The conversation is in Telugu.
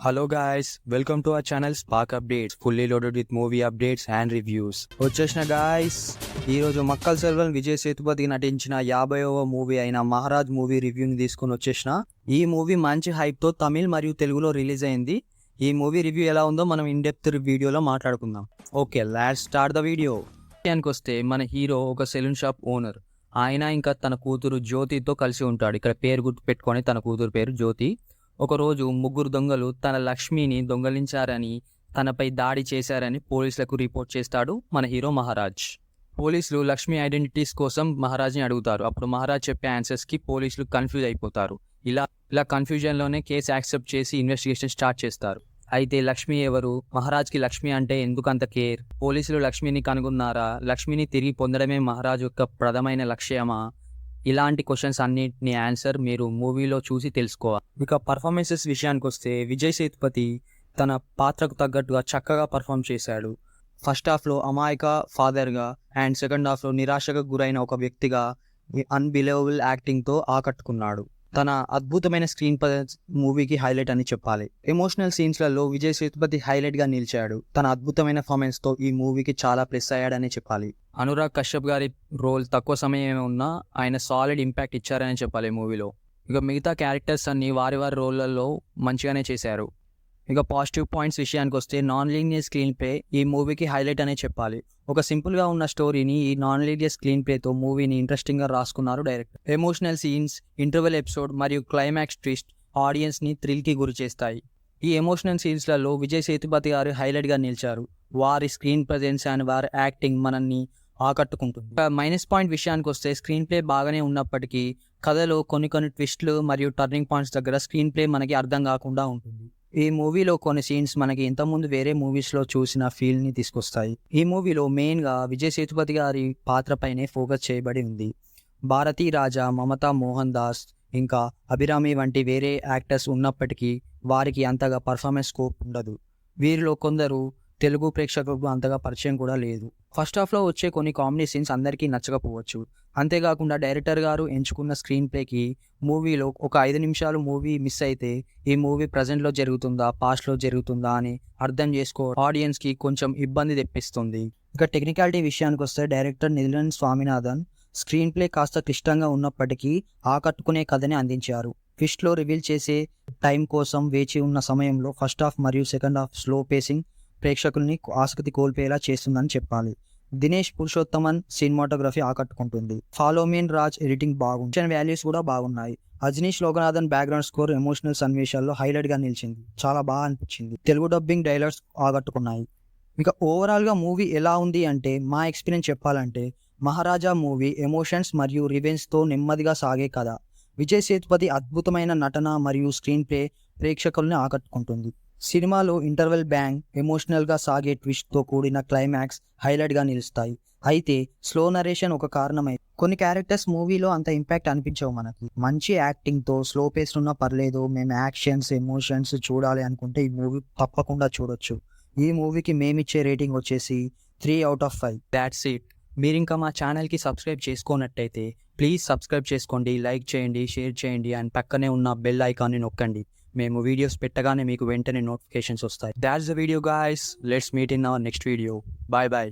Hello guys, welcome to our channel Spark Updates, fully loaded with movie updates and reviews. వచ్చేసిన guys, ఈరోజు మక్కల్ సెల్వన్ విజయ్ సేతుపతి నటించిన 50వ మూవీ అయిన మహారాజ్ మూవీ రివ్యూని తీసుకొని వచ్చేసిన. ఈ మూవీ మంచి హైప్తో తమిళ్ మరియు తెలుగులో రిలీజ్ అయింది. ఈ మూవీ రివ్యూ ఎలా ఉందో మనం ఇన్ డెప్త్ వీడియోలో మాట్లాడుకుందాం. Okay, let's start the video. విషయానికి వస్తే మన హీరో ఒక సెలూన్ షాప్ ఓనర్. ఆయన ఇంకా తన కూతురు జ్యోతితో కలిసి ఉంటాడు. ఇక్కడ పేరు గుర్తు పెట్టుకొని తన కూతురు పేరు జ్యోతి. ఒకరోజు ముగ్గురు దొంగలు తన లక్ష్మిని దొంగలించారని, తనపై దాడి చేశారని పోలీసులకు రిపోర్ట్ చేస్తాడు మన హీరో మహారాజ్. పోలీసులు లక్ష్మి ఐడెంటిటీస్ కోసం మహారాజ్ని అడుగుతారు. అప్పుడు మహారాజ్ చెప్పే ఆన్సర్స్కి పోలీసులు కన్ఫ్యూజ్ అయిపోతారు. ఇలా కన్ఫ్యూజన్లోనే కేసు యాక్సెప్ట్ చేసి ఇన్వెస్టిగేషన్ స్టార్ట్ చేస్తారు. అయితే లక్ష్మి ఎవరు? మహారాజ్కి లక్ష్మి అంటే ఎందుకంత కేర్? పోలీసులు లక్ష్మిని కనుగొన్నారా? లక్ష్మిని తిరిగి పొందడమే మహారాజ్ యొక్క ప్రధానమైన లక్ష్యమా? ఇలాంటి క్వశ్చన్స్ అన్నింటినీ ఆన్సర్ మీరు మూవీలో చూసి తెలుసుకోవాలి. ఇక పర్ఫార్మెన్సెస్ విషయానికి వస్తే విజయ్ సేతుపతి తన పాత్రకు తగ్గట్టుగా చక్కగా పర్ఫామ్ చేశాడు. ఫస్ట్ హాఫ్లో అమాయక ఫాదర్గా అండ్ సెకండ్ హాఫ్లో నిరాశకు గురైన ఒక వ్యక్తిగా అన్బిలీవబుల్ యాక్టింగ్తో ఆకట్టుకున్నాడు. తన అద్భుతమైన స్క్రీన్ ప్రజెన్స్ మూవీకి హైలైట్ అని చెప్పాలి. ఎమోషనల్ సీన్స్లలో విజయ్ సేతుపతి హైలైట్గా నిలిచాడు. తన అద్భుతమైన పర్ఫార్మెన్స్తో ఈ మూవీకి చాలా ప్లస్ అయ్యాడని చెప్పాలి. అనురాగ్ కశ్యప్ గారి రోల్ తక్కువ సమయమే ఉన్నా ఆయన సాలిడ్ ఇంపాక్ట్ ఇచ్చారని చెప్పాలి మూవీలో. ఇక మిగతా క్యారెక్టర్స్ అన్ని వారి రోళ్లలో మంచిగానే చేశారు. ఇక పాజిటివ్ పాయింట్స్ విషయానికి వస్తే నాన్ లీనియర్ స్క్రీన్ ప్లే ఈ మూవీకి హైలైట్ అనే చెప్పాలి. ఒక సింపుల్గా ఉన్న స్టోరీని ఈ నాన్ లీనియర్ స్క్రీన్ ప్లేతో మూవీని ఇంట్రెస్టింగ్గా రాసుకున్నారు director. Emotional scenes, interval episode మరియు క్లైమాక్స్ ట్విస్ట్ ఆడియన్స్ని థ్రిల్కి గురి చేస్తాయి. ఈ ఎమోషనల్ సీన్స్లలో విజయ్ సేతుపతి గారు హైలైట్గా నిలిచారు. వారి స్క్రీన్ ప్రజెన్స్ అండ్ వారి యాక్టింగ్ మనల్ని ఆకట్టుకుంటుంది. మైనస్ పాయింట్ విషయానికి వస్తే స్క్రీన్ ప్లే బాగానే ఉన్నప్పటికీ కథలో కొన్ని ట్విస్ట్లు మరియు టర్నింగ్ పాయింట్స్ దగ్గర స్క్రీన్ ప్లే మనకి అర్థం కాకుండా ఉంటుంది. ఈ మూవీలో కొన్ని సీన్స్ మనకి ఇంతకుముందు వేరే మూవీస్లో చూసిన ఫీల్ని తీసుకొస్తాయి. ఈ మూవీలో మెయిన్గా విజయ్ సేతుపతి గారి పాత్రపైనే ఫోకస్ చేయబడి ఉంది. భారతీ రాజా, మమతా మోహన్ దాస్ ఇంకా అభిరామి వంటి వేరే యాక్టర్స్ ఉన్నప్పటికీ వారికి అంతగా పర్ఫార్మెన్స్ స్కోప్ ఉండదు. వీరిలో కొందరు తెలుగు ప్రేక్షకులకు అంతగా పరిచయం కూడా లేదు. ఫస్ట్ హాఫ్లో వచ్చే కొన్ని కామెడీ సీన్స్ అందరికీ నచ్చకపోవచ్చు. అంతేకాకుండా డైరెక్టర్ గారు ఎంచుకున్న స్క్రీన్ ప్లేకి మూవీలో ఒక 5 నిమిషాలు మూవీ మిస్ అయితే ఈ మూవీ ప్రజెంట్లో జరుగుతుందా పాస్ట్లో జరుగుతుందా అని అర్థం చేసుకో ఆడియన్స్కి కొంచెం ఇబ్బంది తెప్పిస్తుంది. ఇక టెక్నికాలిటీ విషయానికి వస్తే director Nitin Swaminathan screenplay కాస్త క్లిష్టంగా ఉన్నప్పటికీ ఆకట్టుకునే కథని అందించారు. ట్విస్ట్లో రివీల్ చేసే టైం కోసం వేచి ఉన్న సమయంలో ఫస్ట్ హాఫ్ మరియు సెకండ్ హాఫ్ స్లో పేసింగ్ ప్రేక్షకుల్ని ఆసక్తి కోల్పోయేలా చేస్తుందని చెప్పాలి. దినేష్ పురుషోత్తమన్ సినిమాటోగ్రఫీ ఆకట్టుకుంటుంది. ఫాలోమీన్ రాజ్ ఎడిటింగ్ బాగుంది. వాల్యూస్ కూడా బాగున్నాయి. Ajaneesh Lokanathan background score emotional సన్నివేశాల్లో హైలైట్గా నిలిచింది. చాలా బాగా అనిపించింది. తెలుగు డబ్బింగ్ డైలాగ్స్ ఆకట్టుకున్నాయి. ఇక ఓవరాల్గా మూవీ ఎలా ఉంది అంటే మా ఎక్స్పీరియన్స్ చెప్పాలంటే మహారాజా మూవీ ఎమోషన్స్ మరియు రివెంజ్తో నెమ్మదిగా సాగే కథ. విజయ్ సేతుపతి అద్భుతమైన నటన మరియు స్క్రీన్ ప్లే ప్రేక్షకుల్ని ఆకట్టుకుంటుంది. సినిమాలో ఇంటర్వెల్ బ్యాంగ్, ఎమోషనల్గా సాగే ట్విస్ట్తో కూడిన క్లైమాక్స్ హైలైట్గా నిలుస్తాయి. అయితే స్లో నరేషన్ ఒక కారణమై కొన్ని క్యారెక్టర్స్ మూవీలో అంత ఇంపాక్ట్ అనిపించవు మనకి. మంచి యాక్టింగ్తో స్లో పేస్ ఉన్నా పర్లేదు, మేము యాక్షన్స్ ఎమోషన్స్ చూడాలి అనుకుంటే ఈ మూవీ తప్పకుండా చూడొచ్చు. ఈ మూవీకి మేమిచ్చే రేటింగ్ వచ్చేసి 3/5. That's it. మీరు ఇంకా మా ఛానల్కి సబ్స్క్రైబ్ చేసుకోనట్టయితే ప్లీజ్ సబ్స్క్రైబ్ చేసుకోండి, లైక్ చేయండి, షేర్ చేయండి అండ్ పక్కనే ఉన్న బెల్ ఐకాన్ని నొక్కండి. మేము వీడియోస్ పెట్టగానే మీకు వెంటనే నోటిఫికేషన్స్ వస్తాయి. That's the video guys. Let's meet in our next video. Bye bye.